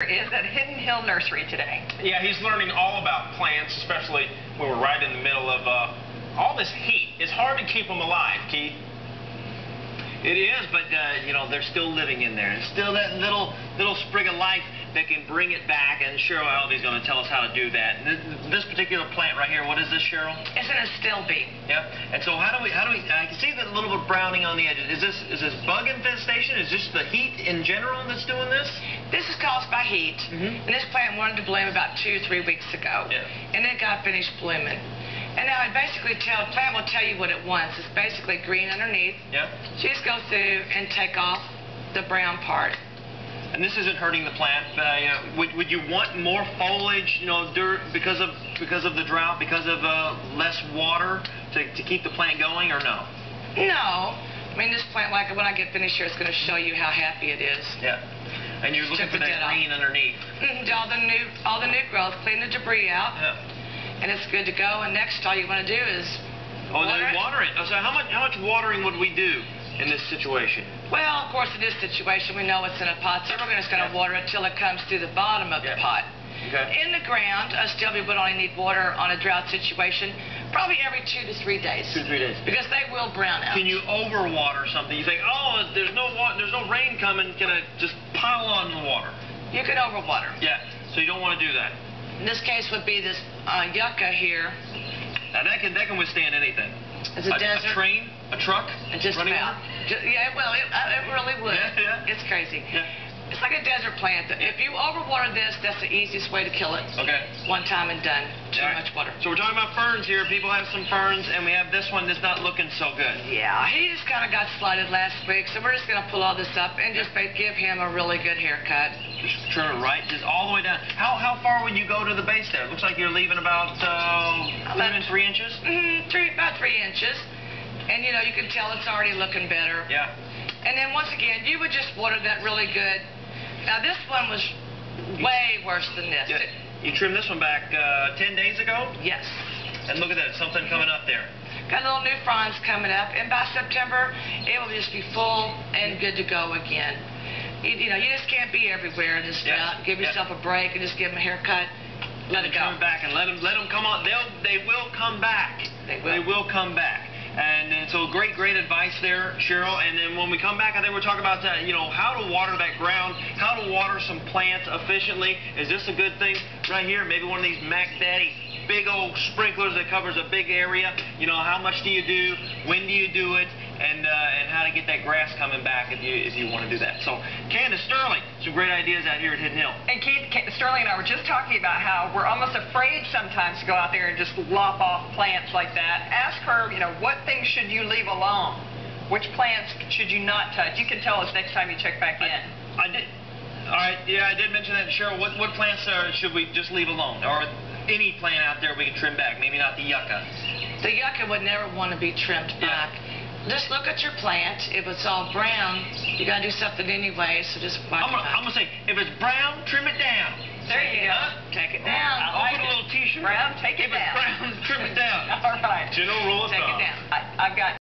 Is at Hidden Hill Nursery today. Yeah, he's learning all about plants, especially when we're right in the middle of all this heat. It's hard to keep them alive, Keith. It is, but you know, they're still living in there. It's still that little sprig of life that can bring it back, and Cheryl Alvey is going to tell us how to do that. And this particular plant right here, what is this, Cheryl? It's an astilbe. Yep. And so how do we? I can see that little bit of browning on the edges. Is this bug infestation? Is this the heat in general that's doing this? This is caused by heat, and this plant wanted to bloom about 2 or 3 weeks ago, and it got finished blooming. And now I basically plant will tell you what it wants. It's basically green underneath. Yeah. So you just go through and take off the brown part. And this isn't hurting the plant. Would you want more foliage, you know, because of the drought, because of less water to keep the plant going, or no? No. I mean, this plant, like when I get finished here, it's going to show you how happy it is. Yeah. And you're looking for that green underneath. All the new growth, clean the debris out. Yeah. And it's good to go. And next, all you want to do is water it. So how much watering would we do in this situation? Well, of course, in this situation, we know it's in a pot, so we're just going to water it till it comes through the bottom of the pot. Okay. In the ground, astilbe would only need water on a drought situation probably every 2 to 3 days. 2 to 3 days. Because they will brown out. Can you overwater something? You think, oh, there's no rain coming. Can I just pile on the water? You can overwater. Yeah. So you don't want to do that. In this case would be this yucca here. Now that can withstand anything. It's a desert. A train, a truck, just running about. Yeah, well, it really would. Yeah. It's crazy. Yeah. It's like a desert plant. If you overwater this, that's the easiest way to kill it. Okay. One time and done. Too much water. So we're talking about ferns here. People have some ferns, and we have this one that's not looking so good. Yeah, he just kind of got slighted last week, so we're just going to pull all this up and just give him a really good haircut. Just turn it right, just all the way down. How far would you go to the base there? It looks like you're leaving about 3 inches? About 3 inches. And, you know, you can tell it's already looking better. Yeah. And then, once again, you would just water that really good. Now, this one was way worse than this. Yeah. You trimmed this one back 10 days ago? Yes. And look at that, something coming up there. Got little new fronds coming up, and by September, it will just be full and good to go again. You know, you just can't be everywhere in this drought. Give yourself a break and just give them a haircut. Let it go. Come back and let them come on. They will come back. They will. They will come back. And so great advice there, Cheryl. And then when we come back, I think we're talking about you know, how to water that ground, how to water some plants efficiently. Is this a good thing right here? Maybe one of these Mac Daddy big old sprinklers that covers a big area. You know, how much do you do? When do you do it? And how to get that grass coming back if you want to do that. So, Candace, Sterling, some great ideas out here at Hidden Hill. And Keith, Sterling and I were just talking about how we're almost afraid sometimes to go out there and just lop off plants like that. Ask her, you know, what things should you leave alone? Which plants should you not touch? You can tell us next time you check back in. I did. All right, yeah, I did mention that, Cheryl. What plants should we just leave alone? Or any plant out there we can trim back, maybe not the yucca. The yucca would never want to be trimmed back. Just look at your plant. If it's all brown, you got to do something anyway, so just whack it back. I'm going to say, if it's brown, trim it down. There you go. Take it down. I'll put a little t-shirt. Brown, take it down. If it's brown, trim it down. All right. General rule of thumb. Take it down. I've got